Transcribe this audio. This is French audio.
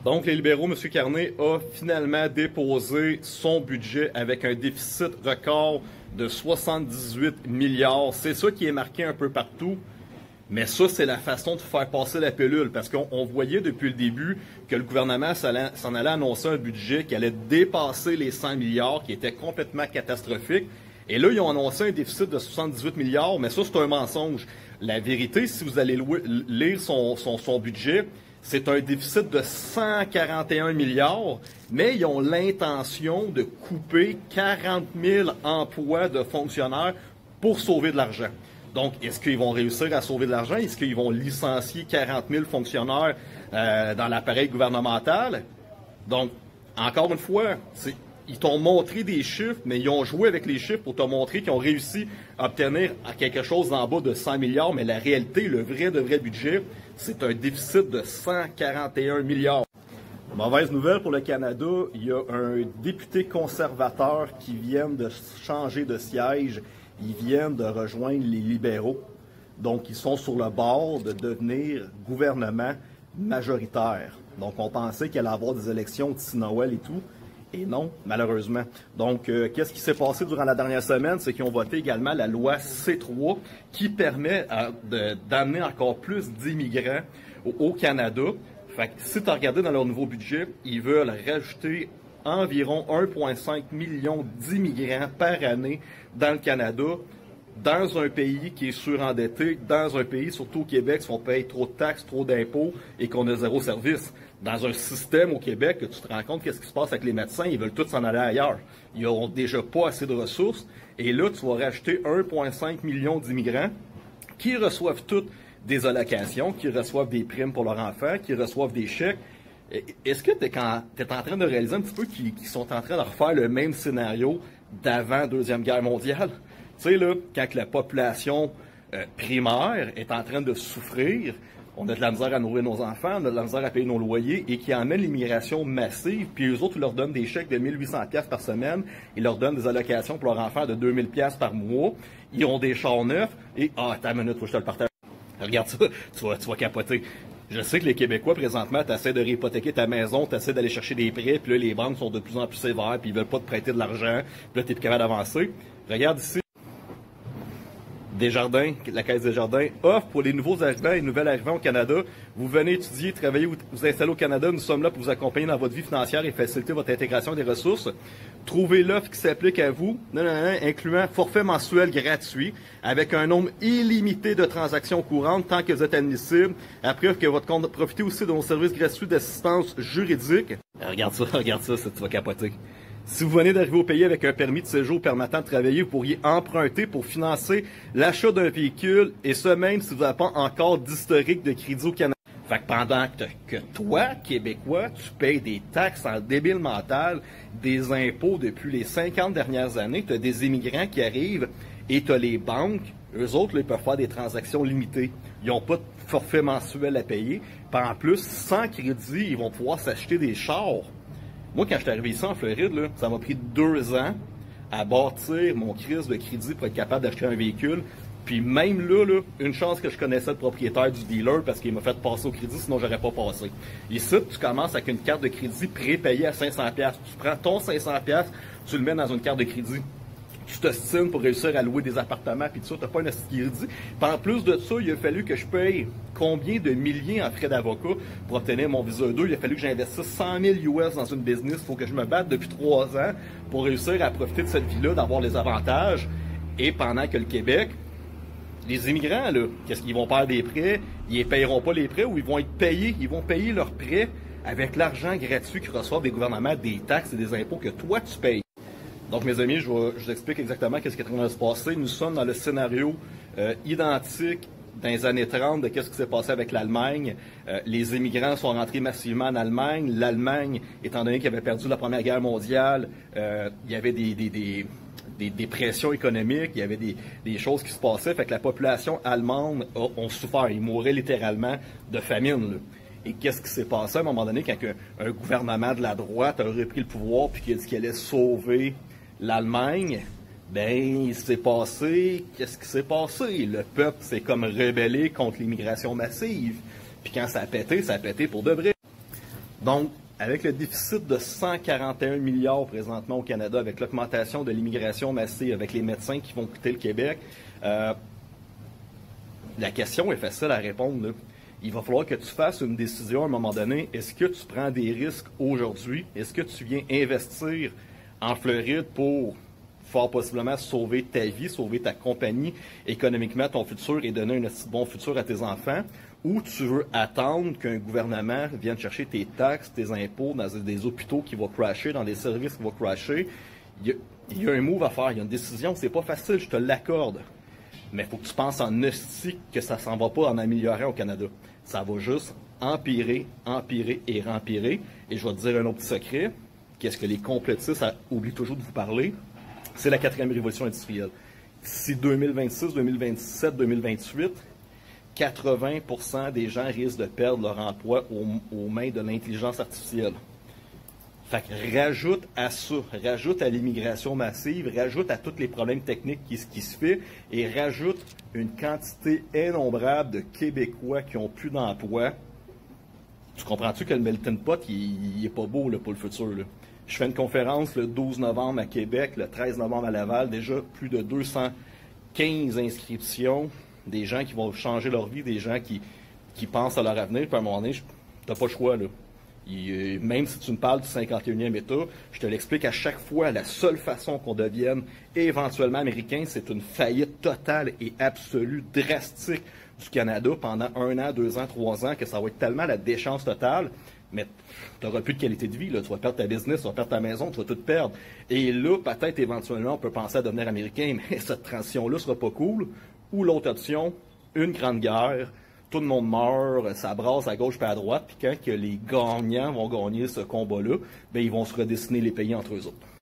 Donc, les libéraux, M. Carney a finalement déposé son budget avec un déficit record de 78 milliards. C'est ça qui est marqué un peu partout. Mais ça, c'est la façon de faire passer la pilule, parce qu'on voyait depuis le début que le gouvernement s'en allait annoncer un budget qui allait dépasser les 100 milliards, qui était complètement catastrophique. Et là, ils ont annoncé un déficit de 78 milliards, mais ça, c'est un mensonge. La vérité, si vous allez lire son budget, c'est un déficit de 141 milliards, mais ils ont l'intention de couper 40 000 emplois de fonctionnaires pour sauver de l'argent. Donc, est-ce qu'ils vont réussir à sauver de l'argent? Est-ce qu'ils vont licencier 40 000 fonctionnaires dans l'appareil gouvernemental? Donc, encore une fois, ils t'ont montré des chiffres, mais ils ont joué avec les chiffres pour te montrer qu'ils ont réussi à obtenir quelque chose en bas de 100 milliards, mais la réalité, le vrai budget, c'est un déficit de 141 milliards. Mauvaise nouvelle pour le Canada, il y a un député conservateur qui vient de changer de siège. Ils viennent de rejoindre les libéraux. Donc, ils sont sur le bord de devenir gouvernement majoritaire. Donc, on pensait qu'il allait y avoir des élections d'ici Noël et tout. Et non, malheureusement. Donc, qu'est-ce qui s'est passé durant la dernière semaine? C'est qu'ils ont voté également la loi C3 qui permet d'amener encore plus d'immigrants au Canada. Fait que si tu as regardé dans leur nouveau budget, ils veulent rajouter environ 1,5 million d'immigrants par année dans le Canada, dans un pays qui est surendetté, dans un pays, surtout au Québec, où on paye trop de taxes, trop d'impôts et qu'on a zéro service. Dans un système au Québec, que tu te rends compte qu'est-ce qui se passe avec les médecins, ils veulent tous s'en aller ailleurs. Ils n'ont déjà pas assez de ressources. Et là, tu vas rajouter 1,5 million d'immigrants qui reçoivent toutes des allocations, qui reçoivent des primes pour leurs enfants, qui reçoivent des chèques. Est-ce que tu es en train de réaliser un petit peu qu'ils sont en train de refaire le même scénario d'avant Deuxième Guerre mondiale? Tu sais, là, quand la population primaire est en train de souffrir, on a de la misère à nourrir nos enfants, on a de la misère à payer nos loyers, et qui emmène l'immigration massive, puis eux autres, ils leur donnent des chèques de 1800 $ par semaine, ils leur donnent des allocations pour leurs enfants de 2000 $ par mois, ils ont des chars neufs, et attends une minute, faut que je te le partage. Regarde ça, tu vas capoter. Je sais que les Québécois, présentement, t'essaies de réhypothéquer ta maison, t'essaies d'aller chercher des prêts, puis là, les banques sont de plus en plus sévères, puis ils veulent pas te prêter de l'argent, puis là, t'es plus capable d'avancer. Regarde ici. Desjardins, la Caisse Desjardins offre pour les nouveaux arrivants et nouvelles arrivants au Canada. Vous venez étudier, travailler ou vous installer au Canada. Nous sommes là pour vous accompagner dans votre vie financière et faciliter votre intégration des ressources. Trouvez l'offre qui s'applique à vous, incluant forfait mensuel gratuit avec un nombre illimité de transactions courantes tant que vous êtes admissible. Après que votre compte, profitez aussi de nos services gratuits d'assistance juridique. Regarde ça, tu vas capoter. Si vous venez d'arriver au pays avec un permis de séjour permettant de travailler, vous pourriez emprunter pour financer l'achat d'un véhicule, et ce même si vous n'avez pas encore d'historique de crédit au Canada. Fait que pendant que toi, Québécois, tu payes des taxes en débile mental, des impôts depuis les 50 dernières années, tu as des immigrants qui arrivent et tu as les banques, eux autres, là, ils peuvent faire des transactions limitées. Ils n'ont pas de forfait mensuel à payer. Puis en plus, sans crédit, ils vont pouvoir s'acheter des chars. Moi, quand je suis arrivé ici en Floride, là, ça m'a pris 2 ans à bâtir mon crise de crédit pour être capable d'acheter un véhicule. Puis même là, une chance que je connaissais le propriétaire du dealer parce qu'il m'a fait passer au crédit, sinon j'aurais pas passé. Ici, tu commences avec une carte de crédit prépayée à 500 $. Tu prends ton 500 $, tu le mets dans une carte de crédit. Tu t'ostines pour réussir à louer des appartements, puis tout ça, t'as pas un crédit. Puis en plus de ça, il a fallu que je paye combien de milliers en frais d'avocat pour obtenir mon visa 2. Il a fallu que j'investisse 100 000 US dans une business. Il faut que je me batte depuis 3 ans pour réussir à profiter de cette vie-là, d'avoir les avantages. Et pendant que le Québec, les immigrants, là, qu'est-ce qu'ils vont faire des prêts? Ils ne paieront pas les prêts ou ils vont être payés. Ils vont payer leurs prêts avec l'argent gratuit qu'ils reçoivent des gouvernements, des taxes et des impôts que toi, tu payes. Donc, mes amis, je vous explique exactement ce qui est en train de se passer. Nous sommes dans le scénario identique dans les années 30 de ce qui s'est passé avec l'Allemagne. Les immigrants sont rentrés massivement en Allemagne. L'Allemagne, étant donné qu'elle avait perdu la Première Guerre mondiale, il y avait des pressions économiques, il y avait des choses qui se passaient. Fait que la population allemande a souffert. Ils mouraient littéralement de famine, là. Et qu'est-ce qui s'est passé à un moment donné quand un gouvernement de la droite a repris le pouvoir puis qu'il a dit qu'il allait sauver l'Allemagne? Ben, il s'est passé, qu'est-ce qui s'est passé? Le peuple s'est comme rebellé contre l'immigration massive. Puis quand ça a pété pour de vrai. Donc, avec le déficit de 141 milliards présentement au Canada, avec l'augmentation de l'immigration massive, avec les médecins qui vont quitter le Québec, la question est facile à répondre, là. Il va falloir que tu fasses une décision à un moment donné. Est-ce que tu prends des risques aujourd'hui? Est-ce que tu viens investir en Floride pour fort possiblement sauver ta vie, sauver ta compagnie, économiquement ton futur et donner un bon futur à tes enfants? Ou tu veux attendre qu'un gouvernement vienne chercher tes taxes, tes impôts dans des hôpitaux qui vont crasher, dans des services qui vont crasher? Il y a un move à faire, il y a une décision. C'est pas facile, je te l'accorde. Mais il faut que tu penses en hostie que ça s'en va pas en améliorant au Canada. Ça va juste empirer, empirer et rempirer. Et je vais te dire un autre petit secret. Qu'est-ce que les complotistes oublient toujours de vous parler? C'est la 4e révolution industrielle. D'ici 2026, 2027, 2028, 80% des gens risquent de perdre leur emploi aux mains de l'intelligence artificielle. Fait que rajoute à ça, rajoute à l'immigration massive, rajoute à tous les problèmes techniques qui se fait et rajoute une quantité innombrable de Québécois qui n'ont plus d'emploi. Tu comprends-tu que le melting pot, il est pas beau là, pour le futur, là? Je fais une conférence le 12 novembre à Québec, le 13 novembre à Laval, déjà plus de 215 inscriptions, des gens qui vont changer leur vie, des gens qui pensent à leur avenir, puis à un moment donné, tu n'as pas le choix, là. Même si tu me parles du 51e État, je te l'explique à chaque fois, la seule façon qu'on devienne éventuellement américain, c'est une faillite totale et absolue, drastique du Canada pendant 1 an, 2 ans, 3 ans, que ça va être tellement la déchance totale, mais tu n'auras plus de qualité de vie, là. Tu vas perdre ta business, tu vas perdre ta maison, tu vas tout perdre. Et là, peut-être éventuellement, on peut penser à devenir américain, mais cette transition-là ne sera pas cool. Ou l'autre option, une grande guerre, tout le monde meurt, ça brasse à gauche et à droite, puis quand que les gagnants vont gagner ce combat-là, ben ils vont se redessiner les pays entre eux autres.